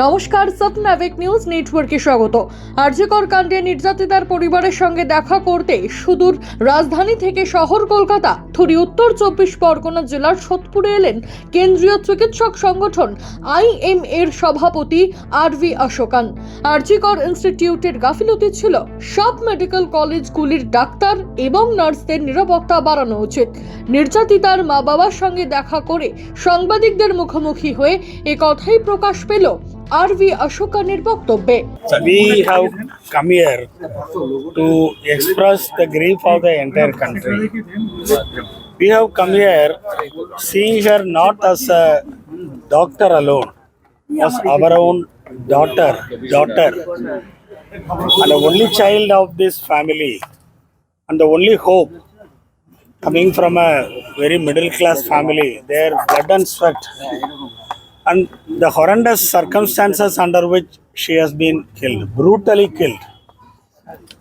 নমস্কার, সৎনাবিক নিউজ নেটওয়ার্কে স্বাগত। আরজিকর কাণ্ডে নির্যাতিতার পরিবারের সঙ্গে দেখা করতে সুদূর রাজধানী থেকে শহর কলকাতা থুরি উত্তর 24 পরগনা জেলার সোদপুরে এলেন কেন্দ্রীয় চিকিৎসক সংগঠন আইএমএ-র সভাপতি আর.ভি. অশোকান। আরজিকর ইনস্টিটিউটের গাফিলতি ছিল, সব মেডিকেল কলেজগুলির ডাক্তার এবং নার্সদের নিরাপত্তা বাড়ানো উচিত। নির্যাতিতার মা বাবার সঙ্গে দেখা করে সাংবাদিকদের মুখোমুখি হয়ে এ কথাই প্রকাশ পেল আর.ভি. অশোকানের বক্তব্যে। We have come here to express the grief of the entire country. We have come here seeing her not as a doctor alone, as our own daughter, and the only child of this family, and the only hope coming from a very middle class family, their blood and sweat, and the horrendous circumstances under which she has been killed, brutally killed.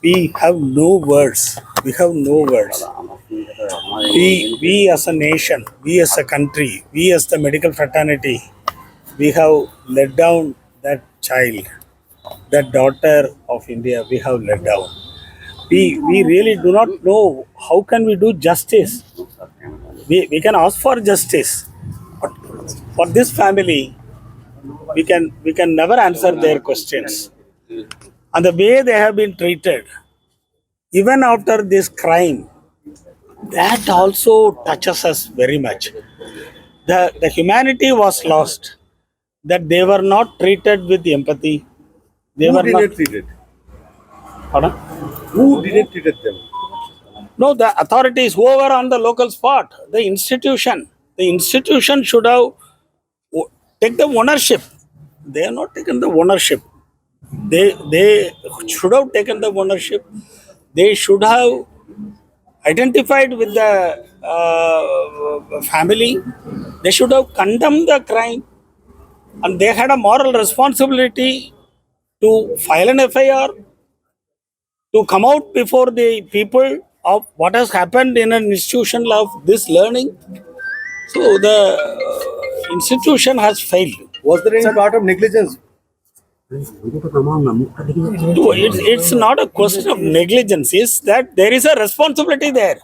We have no words. We have no words. We as a nation, we as a country, we as the medical fraternity, we have let down that child, that daughter of India. We have let down. We really do not know how can we do justice. We can ask for justice. But for this family, we can never answer their questions. And the way they have been treated, even after this crime, that also touches us very much. The humanity was lost. That they were not treated with empathy. They were not treated. Pardon? Who didn't treat them? No, the authorities who were on the local spot, the institution should have take the ownership. They have not taken the ownership. They should have taken the ownership. They should have identified with the family. They should have condemned the crime, and they had a moral responsibility to file an FIR, to come out before the people of what has happened in an institution of this learning. So the institution has failed. Was there any part of negligence? It's not a question of negligence. It's that there is a responsibility there.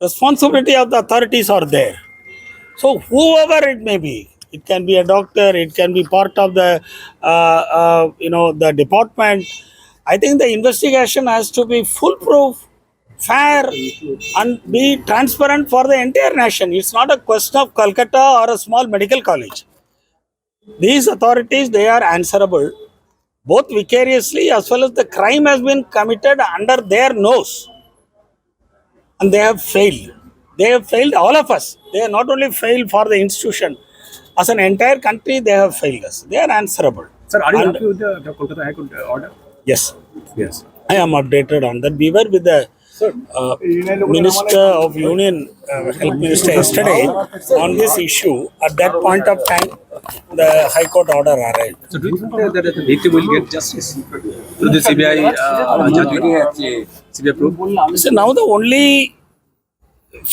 Responsibility of the authorities are there. So whoever it may be, it can be a doctor, it can be part of the the department. I think the investigation has to be foolproof, fair, and be transparent for the entire nation. It's not a question of Kolkata or a small medical college. These authorities, they are answerable, both vicariously as well as the crime has been committed under their nose. And they have failed. They have failed all of us. They have not only failed for the institution, as an entire country, they have failed us. They are answerable. Sir, are you happy with the Kolkata High Court order? Yes. Yes. I am updated on that. We were with the Minister of Union, Health Minister yesterday on this issue. At that point of time, the High Court order arrived. So do you think that the victim will get justice through the CBI judgment? CBI proof? So now the only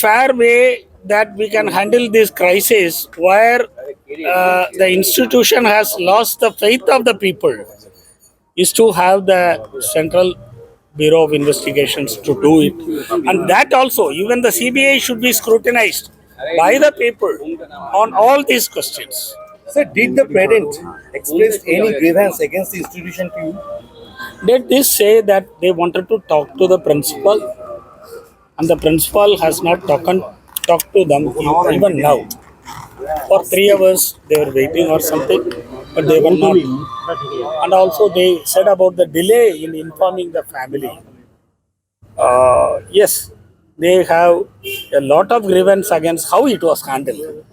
fair way that we can handle this crisis where the institution has lost the faith of the people is to have the Central Bureau of Investigations to do it. And that also, even the CBI should be scrutinized by the people on all these questions. Sir, did the parent express any grievance against the institution to you? Did this say that they wanted to talk to the principal, and the principal has not talked to them even now. For 3 hours they were waiting or something, but they were not. And also they said about the delay in informing the family. Yes, they have a lot of grievance against how it was handled.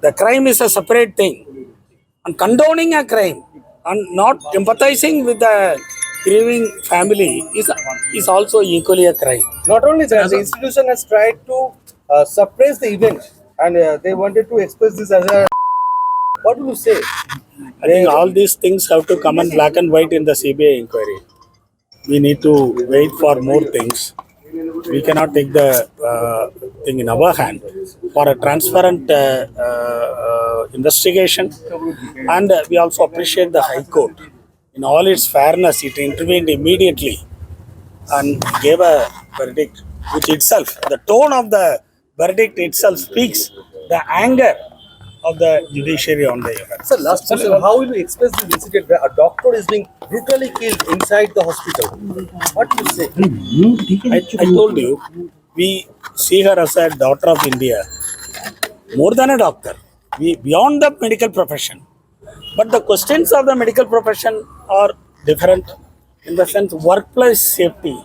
The crime is a separate thing, and condoning a crime and not empathizing with the grieving family is also equally a crime. Not only that, the institution has tried to suppress the event, and they wanted to express this as a. What do you say? I think all these things have to come in black and white in the CBI inquiry. We need to wait for more things. We cannot take the thing in our hand. For a transparent investigation, and we also appreciate the High Court. In all its fairness, it intervened immediately and gave a verdict, which itself, the tone of the verdict itself speaks the anger of the judiciary on the event. Sir, last question. How will you express this incident where a doctor is being brutally killed inside the hospital? What do you say? I told you, we see her as a daughter of India, more than a doctor, beyond the medical profession. But the questions of the medical profession are different in the sense workplace safety.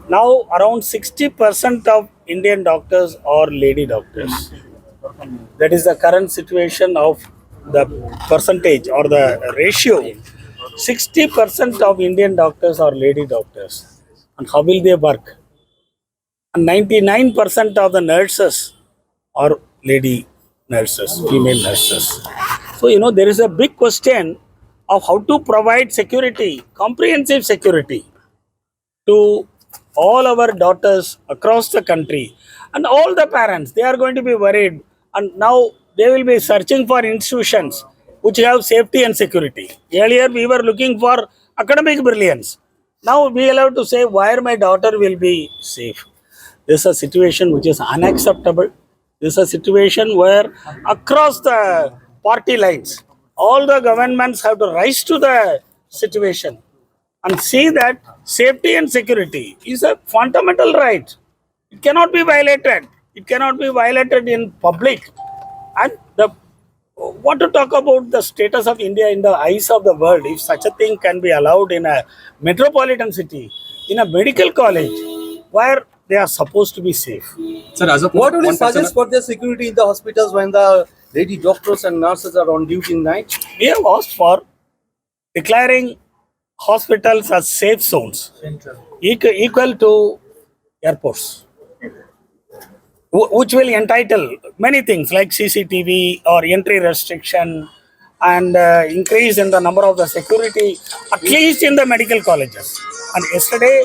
Now around 60% of Indian doctors are lady doctors. That is the current situation of the percentage or the ratio. 60% of Indian doctors are lady doctors. And how will they work? And 99% of the nurses are lady nurses, female nurses. So, there is a big question of how to provide security, comprehensive security to all our daughters across the country. And all the parents, they are going to be worried. And now they will be searching for institutions which have safety and security. Earlier, we were looking for academic brilliance. Now we will have to say where my daughter will be safe. This is a situation which is unacceptable. This is a situation where across the party lines, all the governments have to rise to the situation and see that safety and security is a fundamental right. It cannot be violated. It cannot be violated in public. And what to talk about the status of India in the eyes of the world if such a thing can be allowed in a metropolitan city, in a medical college where they are supposed to be safe. Sir, as of What would you one person- suggest for their security in the hospitals when the lady doctors and nurses are on duty in night? We have asked for declaring hospitals as safe zones equal to airports, which will entitle many things like CCTV or entry restriction and increase in the number of the security, at least in the medical colleges. And yesterday,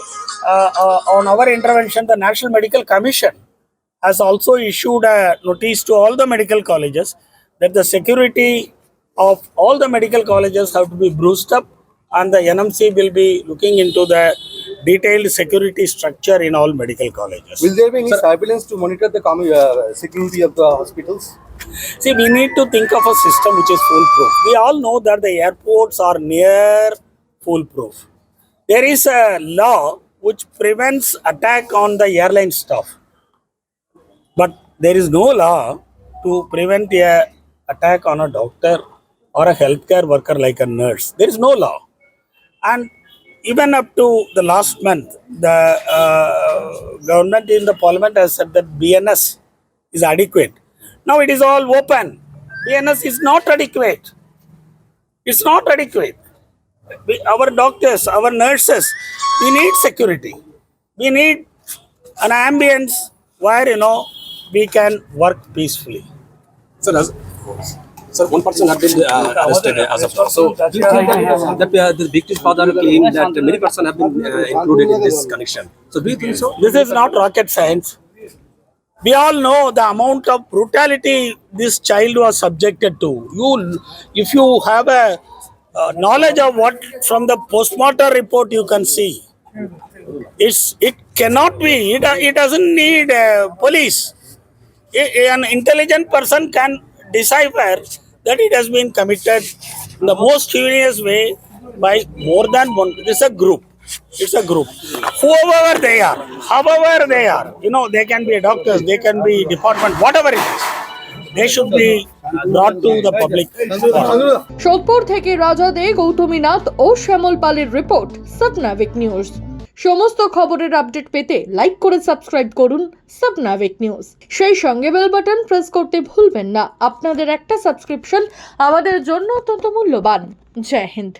on our intervention, the National Medical Commission has also issued a notice to all the medical colleges that the security of all the medical colleges have to be bruised up, and the NMC will be looking into the detailed security structure in all medical colleges. Will there be any surveillance to monitor the security of the hospitals? See, we need to think of a system which is foolproof. We all know that the airports are near foolproof. There is a law which prevents attack on the airline staff. But there is no law to prevent a attack on a doctor or a healthcare worker like a nurse. There is no law. And even up to the last month, the government in the parliament has said that BNS is adequate. Now it is all open. BNS is not adequate. It's not adequate. Our doctors, our nurses, we need security. We need an ambience where, we can work peacefully. Sir, one person has been arrested as of now. So, do you think that the victim's father claimed that many persons have been included in this connection? So, do you think so? This is not rocket science. We all know the amount of brutality this child was subjected to. If you have a knowledge of what from the postmortem report you can see, it cannot be. It doesn't need police. An intelligent person can decipher that it has been committed in the most heinous way by more than one. This is a group. It's a group. Whoever they are, however they are, they can be doctors, they can be department, whatever it is. They should be brought to the public. Sodepur থেকে রাজা দে, গৌতমী নাথ ও শ্যামল পালের report, সাবনাভিক news. সমস্ত খবরের update পেতে like করে subscribe করুন সাবনাভিক news. সেই সঙ্গে বেল বাটন প্রেস করতে ভুলবেন না। আপনাদের একটা সাবস্ক্রিপশন আমাদের জন্য অত্যন্ত মূল্যবান। জয় হিন্দ।